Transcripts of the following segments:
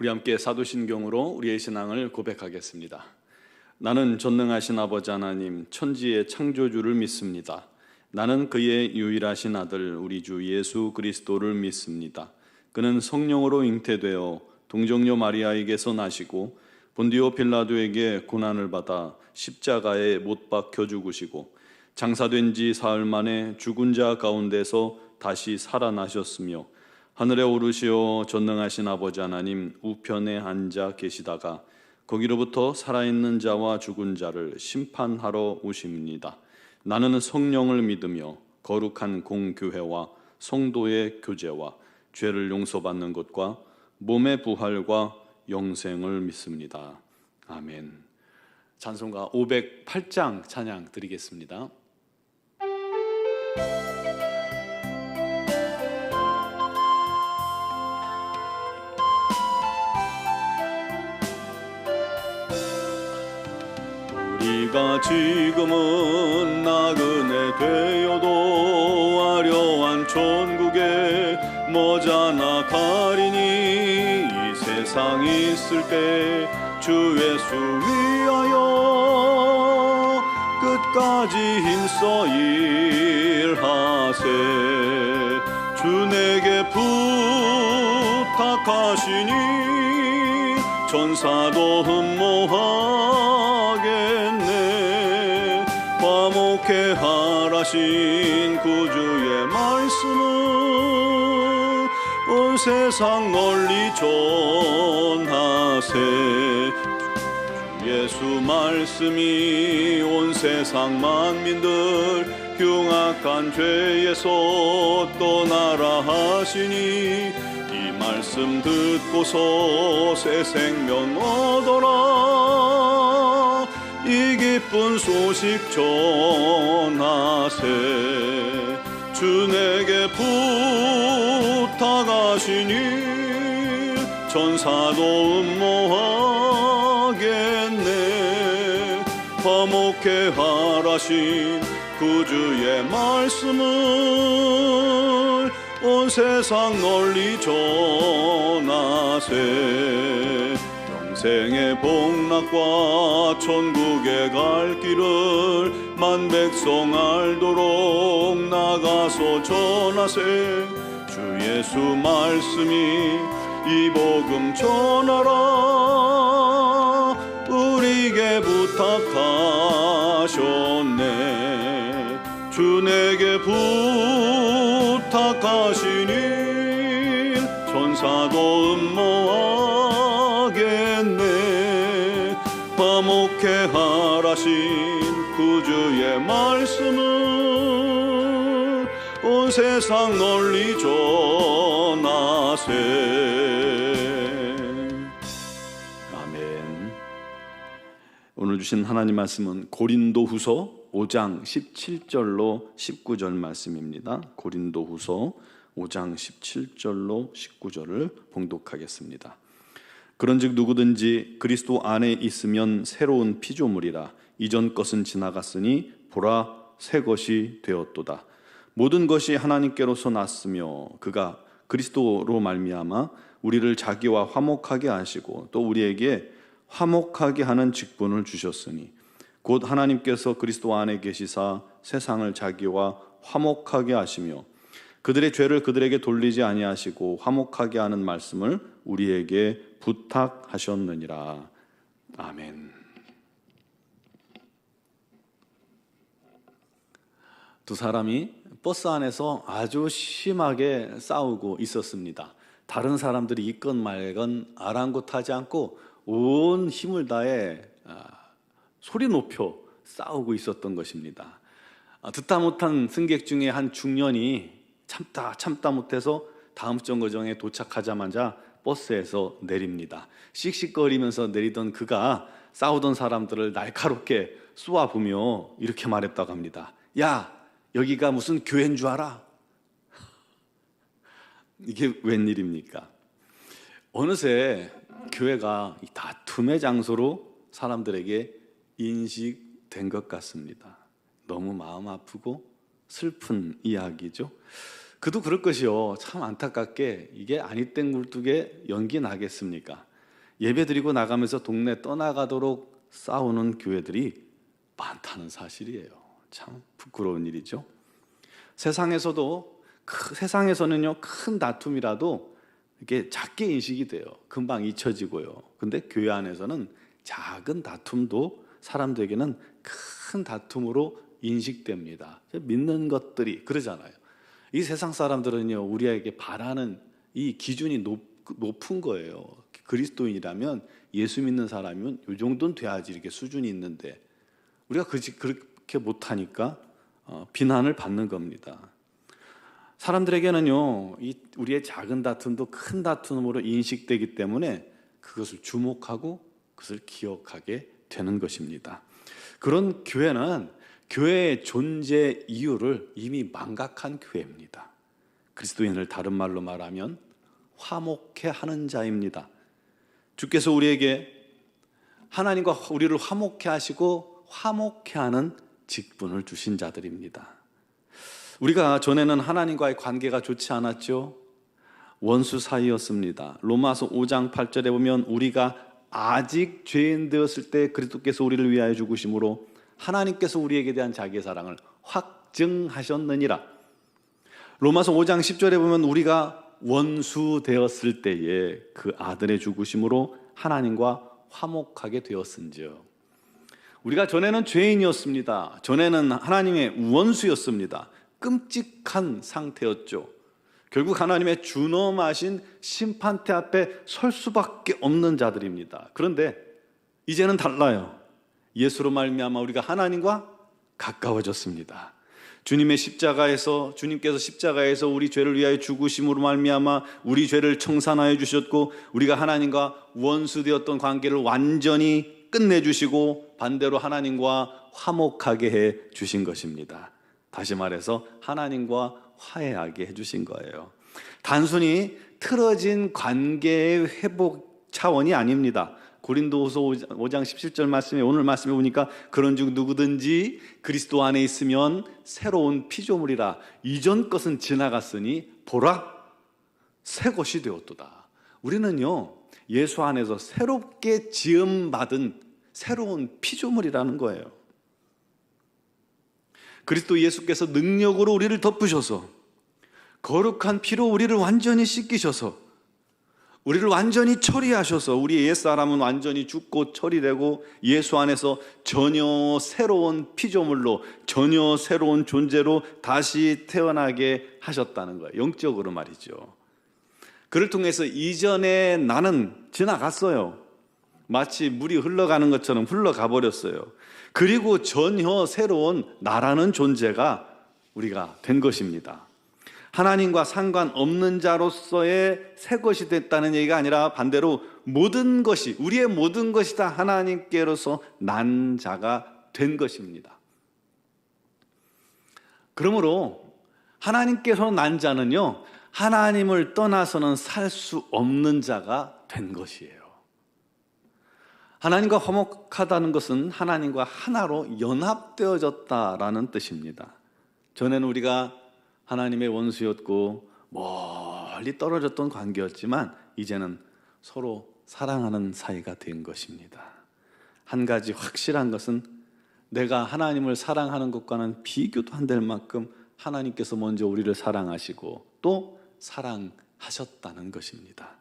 우리 함께 사도신경으로 우리의 신앙을 고백하겠습니다. 나는 전능하신 아버지 하나님 천지의 창조주를 믿습니다. 나는 그의 유일하신 아들 우리 주 예수 그리스도를 믿습니다. 그는 성령으로 잉태되어 동정녀 마리아에게서 나시고 본디오 빌라도에게 고난을 받아 십자가에 못 박혀 죽으시고 장사된 지 사흘 만에 죽은 자 가운데서 다시 살아나셨으며 하늘에 오르시어 전능하신 아버지 하나님 우편에 앉아 계시다가 거기로부터 살아있는 자와 죽은 자를 심판하러 오십니다. 나는 성령을 믿으며 거룩한 공교회와 성도의 교제와 죄를 용서받는 것과 몸의 부활과 영생을 믿습니다. 아멘. 찬송가 508장 찬양 드리겠습니다. 우리가 지금은 나그네 되어도 화려한 천국에 머지않아 가리니 이 세상 있을 때 주 예수 위하여 끝까지 힘써 일하세. 주 내게 부탁하시니 천사도 흠모하겠네. 화목해 하라신 구주의 말씀은 온 세상 널리 전하세. 주 예수 말씀이 온 세상 만민들 흉악한 죄에서 떠나라 하시니 이 말씀 듣고서 새 생명 얻어라. 이 기쁜 소식 전하세. 주 내게 부탁하시니 천사도 음모하겠네. 화목해 하라신 구주의 말씀을 온 세상 널리 전하세. 영생의 복락과 천국에 갈 길을 만 백성 알도록 나가서 전하세. 주 예수 말씀이 이 복음 전하라. 우리에게 부탁하셨네. 주 내게 부탁하시니 천사도 음모하겠네. 화목해 하라신 구주의 말씀은 온 세상 널리 전하세. 아멘. 오늘 주신 하나님 말씀은 고린도후서 5장 17절로 19절 말씀입니다. 고린도후서 5장 17절로 19절을 봉독하겠습니다. 그런즉 누구든지 그리스도 안에 있으면 새로운 피조물이라. 이전 것은 지나갔으니 보라 새 것이 되었도다. 모든 것이 하나님께로서 났으며 그가 그리스도로 말미암아 우리를 자기와 화목하게 하시고 또 우리에게 화목하게 하는 직분을 주셨으니 곧 하나님께서 그리스도 안에 계시사 세상을 자기와 화목하게 하시며 그들의 죄를 그들에게 돌리지 아니하시고 화목하게 하는 말씀을 우리에게 부탁하셨느니라. 아멘. 두 사람이 버스 안에서 아주 심하게 싸우고 있었습니다. 다른 사람들이 있건 말건 아랑곳하지 않고 온 힘을 다해 소리 높여 싸우고 있었던 것입니다. 듣다 못한 승객 중에 한 중년이 참다 못해서 다음 정거장에 도착하자마자 버스에서 내립니다. 씩씩거리면서 내리던 그가 싸우던 사람들을 날카롭게 쏘아보며 이렇게 말했다고 합니다. 야, 여기가 무슨 교회인 줄 알아? 이게 웬일입니까? 어느새 교회가 다툼의 장소로 사람들에게 인식된 것 같습니다. 너무 마음 아프고 슬픈 이야기죠. 그도 그럴 것이요. 참 안타깝게 이게 아니 땡 굴뚝에 연기 나겠습니까? 예배드리고 나가면서 동네 떠나가도록 싸우는 교회들이 많다는 사실이에요. 참 부끄러운 일이죠. 세상에서는요, 큰 다툼이라도 이게 작게 인식이 돼요. 금방 잊혀지고요. 근데 교회 안에서는 작은 다툼도 사람들에게는 큰 다툼으로 인식됩니다. 믿는 것들이 그러잖아요. 이 세상 사람들은요, 우리에게 바라는 이 기준이 높은 거예요. 그리스도인이라면, 예수 믿는 사람이면 이 정도는 돼야지 이렇게 수준이 있는데, 우리가 그렇게 못하니까 비난을 받는 겁니다. 사람들에게는요, 우리의 작은 다툼도 큰 다툼으로 인식되기 때문에 그것을 주목하고 그것을 기억하게 되는 것입니다. 그런 교회는 교회의 존재 이유를 이미 망각한 교회입니다. 그리스도인을 다른 말로 말하면 화목해 하는 자입니다. 주께서 우리에게 하나님과 우리를 화목해 하시고 화목해 하는 직분을 주신 자들입니다. 우리가 전에는 하나님과의 관계가 좋지 않았죠? 원수 사이였습니다. 로마서 5장 8절에 보면 우리가 아직 죄인 되었을 때 그리스도께서 우리를 위하여 죽으심으로 하나님께서 우리에게 대한 자기의 사랑을 확증하셨느니라. 로마서 5장 10절에 보면 우리가 원수 되었을 때에 그 아들의 죽으심으로 하나님과 화목하게 되었은지요. 우리가 전에는 죄인이었습니다. 전에는 하나님의 원수였습니다. 끔찍한 상태였죠. 결국 하나님의 준엄하신 심판대 앞에 설 수밖에 없는 자들입니다. 그런데 이제는 달라요. 예수로 말미암아 우리가 하나님과 가까워졌습니다. 주님께서 십자가에서 우리 죄를 위하여 죽으심으로 말미암아 우리 죄를 청산하여 주셨고, 우리가 하나님과 원수되었던 관계를 완전히 끝내주시고 반대로 하나님과 화목하게 해 주신 것입니다. 다시 말해서 하나님과 화해하게 해주신 거예요. 단순히 틀어진 관계의 회복 차원이 아닙니다. 고린도후서 5장 17절 말씀에, 오늘 말씀에 보니까 그런즉 누구든지 그리스도 안에 있으면 새로운 피조물이라 이전 것은 지나갔으니 보라 새 것이 되었도다. 우리는요, 예수 안에서 새롭게 지음받은 새로운 피조물이라는 거예요. 그리스도 예수께서 능력으로 우리를 덮으셔서 거룩한 피로 우리를 완전히 씻기셔서 우리를 완전히 처리하셔서 우리의 옛사람은 완전히 죽고 처리되고 예수 안에서 전혀 새로운 피조물로, 전혀 새로운 존재로 다시 태어나게 하셨다는 거예요. 영적으로 말이죠. 그를 통해서 이전에 나는 지나갔어요. 마치 물이 흘러가는 것처럼 흘러가 버렸어요. 그리고 전혀 새로운 나라는 존재가 우리가 된 것입니다. 하나님과 상관없는 자로서의 새 것이 됐다는 얘기가 아니라 반대로 모든 것이, 우리의 모든 것이 다 하나님께로서 난 자가 된 것입니다. 그러므로 하나님께서 난 자는요, 하나님을 떠나서는 살 수 없는 자가 된 것이에요. 하나님과 화목하다는 것은 하나님과 하나로 연합되어졌다라는 뜻입니다. 전에는 우리가 하나님의 원수였고 멀리 떨어졌던 관계였지만 이제는 서로 사랑하는 사이가 된 것입니다. 한 가지 확실한 것은 내가 하나님을 사랑하는 것과는 비교도 안 될 만큼 하나님께서 먼저 우리를 사랑하시고 또 사랑하셨다는 것입니다.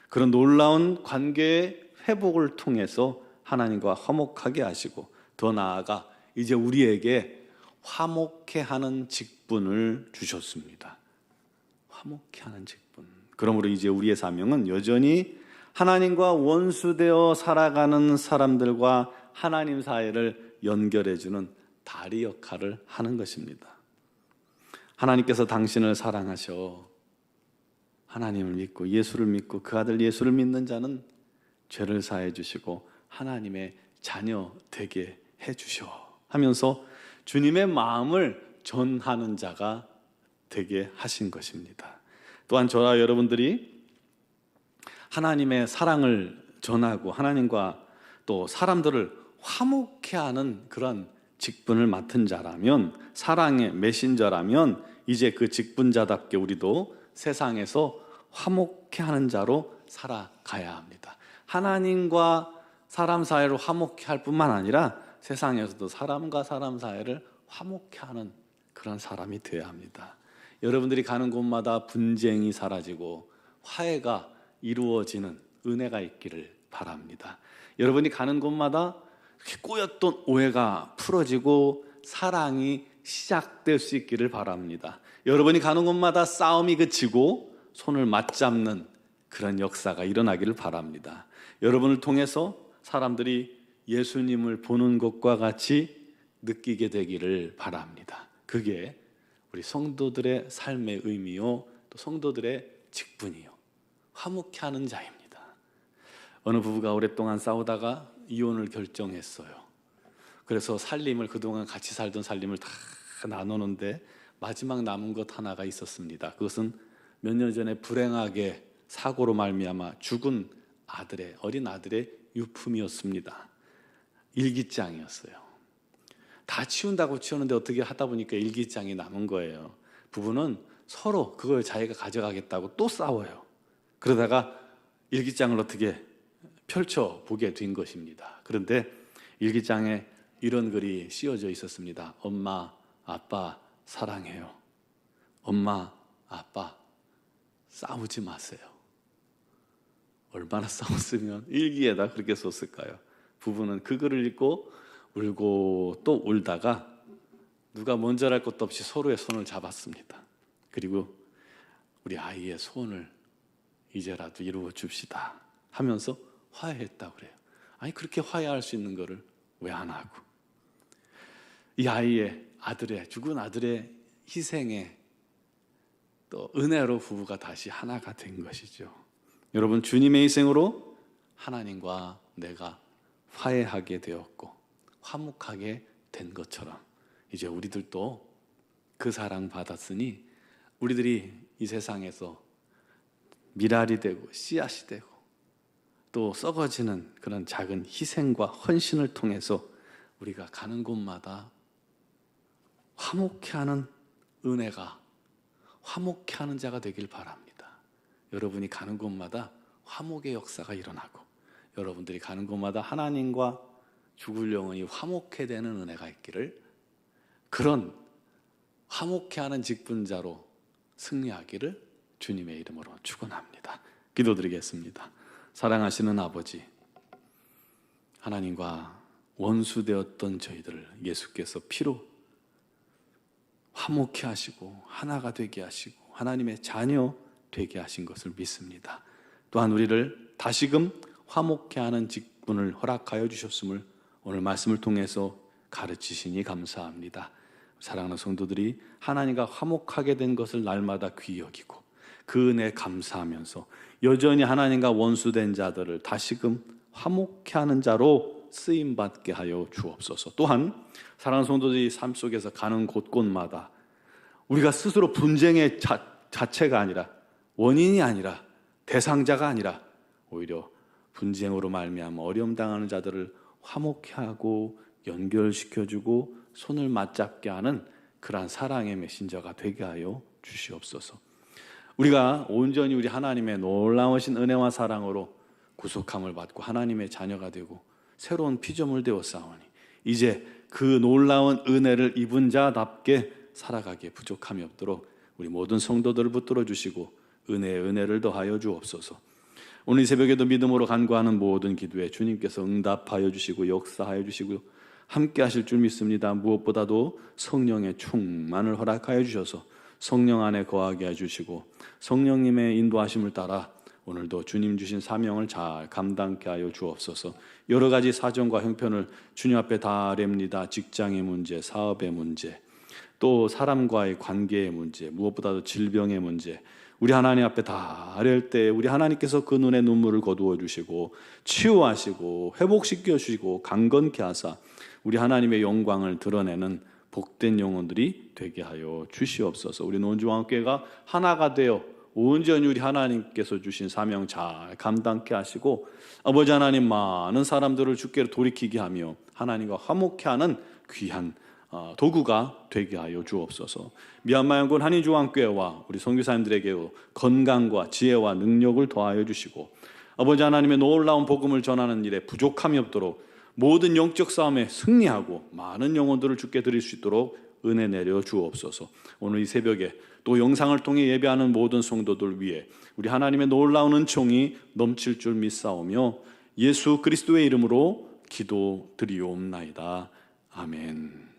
그런 놀라운 관계의 회복을 통해서 하나님과 화목하게 하시고, 더 나아가 이제 우리에게 화목해 하는 직분을 주셨습니다. 화목해 하는 직분. 그러므로 이제 우리의 사명은 여전히 하나님과 원수되어 살아가는 사람들과 하나님 사이를 연결해주는 다리 역할을 하는 것입니다. 하나님께서 당신을 사랑하셔 하나님을 믿고 예수를 믿고 그 아들 예수를 믿는 자는 죄를 사해 주시고 하나님의 자녀 되게 해 주셔 하면서 주님의 마음을 전하는 자가 되게 하신 것입니다. 또한 저와 여러분들이 하나님의 사랑을 전하고 하나님과 또 사람들을 화목해 하는 그런 직분을 맡은 자라면, 사랑의 메신저라면 이제 그 직분자답게 우리도 세상에서 화목해 하는 자로 살아가야 합니다. 하나님과 사람 사이를 화목케 할 뿐만 아니라 세상에서도 사람과 사람 사이를 화목케 하는 그런 사람이 되어야 합니다. 여러분들이 가는 곳마다 분쟁이 사라지고 화해가 이루어지는 은혜가 있기를 바랍니다. 여러분이 가는 곳마다 꼬였던 오해가 풀어지고 사랑이 시작될 수 있기를 바랍니다. 여러분이 가는 곳마다 싸움이 그치고 손을 맞잡는 그런 역사가 일어나기를 바랍니다. 여러분을 통해서 사람들이 예수님을 보는 것과 같이 느끼게 되기를 바랍니다. 그게 우리 성도들의 삶의 의미요, 또 성도들의 직분이요, 화목케 하는 자입니다. 어느 부부가 오랫동안 싸우다가 이혼을 결정했어요. 그래서 살림을, 그동안 같이 살던 살림을 다 나누는데 마지막 남은 것 하나가 있었습니다. 그것은 몇 년 전에 불행하게 사고로 말미암아 죽은 어린 아들의 유품이었습니다. 일기장이었어요. 다 치운다고 치우는데 어떻게 하다 보니까 일기장이 남은 거예요. 부부는 서로 그걸 자기가 가져가겠다고 또 싸워요. 그러다가 일기장을 어떻게 펼쳐보게 된 것입니다. 그런데 일기장에 이런 글이 씌워져 있었습니다. 엄마, 아빠 사랑해요. 엄마, 아빠 싸우지 마세요. 얼마나 싸웠으면 일기에다 그렇게 썼을까요? 부부는 그 글을 읽고 울고 또 울다가 누가 먼저랄 것도 없이 서로의 손을 잡았습니다. 그리고 우리 아이의 소원을 이제라도 이루어 줍시다 하면서 화해했다고 그래요. 아니, 그렇게 화해할 수 있는 거를 왜 안 하고, 이 아이의 죽은 아들의 희생에 또 은혜로 부부가 다시 하나가 된 것이죠. 여러분, 주님의 희생으로 하나님과 내가 화해하게 되었고 화목하게 된 것처럼 이제 우리들도 그 사랑 받았으니 우리들이 이 세상에서 미랄이 되고 씨앗이 되고 또 썩어지는 그런 작은 희생과 헌신을 통해서 우리가 가는 곳마다 화목케 하는 은혜가, 화목케 하는 자가 되길 바랍니다. 여러분이 가는 곳마다 화목의 역사가 일어나고 여러분들이 가는 곳마다 하나님과 죽을 영혼이 화목케 되는 은혜가 있기를, 그런 화목케 하는 직분자로 승리하기를 주님의 이름으로 축원합니다. 기도드리겠습니다. 사랑하시는 아버지, 하나님과 원수되었던 저희들을 예수께서 피로 화목케 하시고 하나가 되게 하시고 하나님의 자녀 되게 하신 것을 믿습니다. 또한 우리를 다시금 화목케 하는 직분을 허락하여 주셨음을 오늘 말씀을 통해서 가르치시니 감사합니다. 사랑하는 성도들이 하나님과 화목하게 된 것을 날마다 귀히 여기고 그 은혜에 감사하면서 여전히 하나님과 원수된 자들을 다시금 화목케 하는 자로 쓰임받게 하여 주옵소서. 또한 사랑하는 성도들이 삶 속에서 가는 곳곳마다 우리가 스스로 분쟁의 자체가 아니라, 원인이 아니라, 대상자가 아니라 오히려 분쟁으로 말미암아 어려움 당하는 자들을 화목케 하고 연결시켜주고 손을 맞잡게 하는 그러한 사랑의 메신저가 되게 하여 주시옵소서. 우리가 온전히 우리 하나님의 놀라우신 은혜와 사랑으로 구속함을 받고 하나님의 자녀가 되고 새로운 피조물 되어 싸우니 이제 그 놀라운 은혜를 입은 자답게 살아가기에 부족함이 없도록 우리 모든 성도들을 붙들어 주시고 은혜에 은혜를 더하여 주옵소서. 오늘 이 새벽에도 믿음으로 간구하는 모든 기도에 주님께서 응답하여 주시고 역사하여 주시고 함께 하실 줄 믿습니다. 무엇보다도 성령의 충만을 허락하여 주셔서 성령 안에 거하게 해주시고 성령님의 인도하심을 따라 오늘도 주님 주신 사명을 잘 감당케 하여 주옵소서. 여러 가지 사정과 형편을 주님 앞에 다 아뢰옵니다. 직장의 문제, 사업의 문제, 또 사람과의 관계의 문제, 무엇보다도 질병의 문제, 우리 하나님 앞에 다 아뢰을 때 우리 하나님께서 그 눈에 눈물을 거두어 주시고 치유하시고 회복시켜 주시고 강건케 하사 우리 하나님의 영광을 드러내는 복된 영혼들이 되게 하여 주시옵소서. 우리 논주왕교회가 하나가 되어 온전히 우리 하나님께서 주신 사명 잘 감당케 하시고 아버지 하나님, 많은 사람들을 주께로 돌이키게 하며 하나님과 화목케 하는 귀한 도구가 되게 하여 주옵소서. 미얀마 연구원 한인중앙교회와 우리 선교사님들에게 건강과 지혜와 능력을 더하여 주시고, 아버지 하나님의 놀라운 복음을 전하는 일에 부족함이 없도록 모든 영적 싸움에 승리하고 많은 영혼들을 주께 드릴 수 있도록 은혜 내려 주옵소서. 오늘 이 새벽에 또 영상을 통해 예배하는 모든 성도들 위해 우리 하나님의 놀라운 은총이 넘칠 줄 믿사오며 예수 그리스도의 이름으로 기도드리옵나이다. 아멘.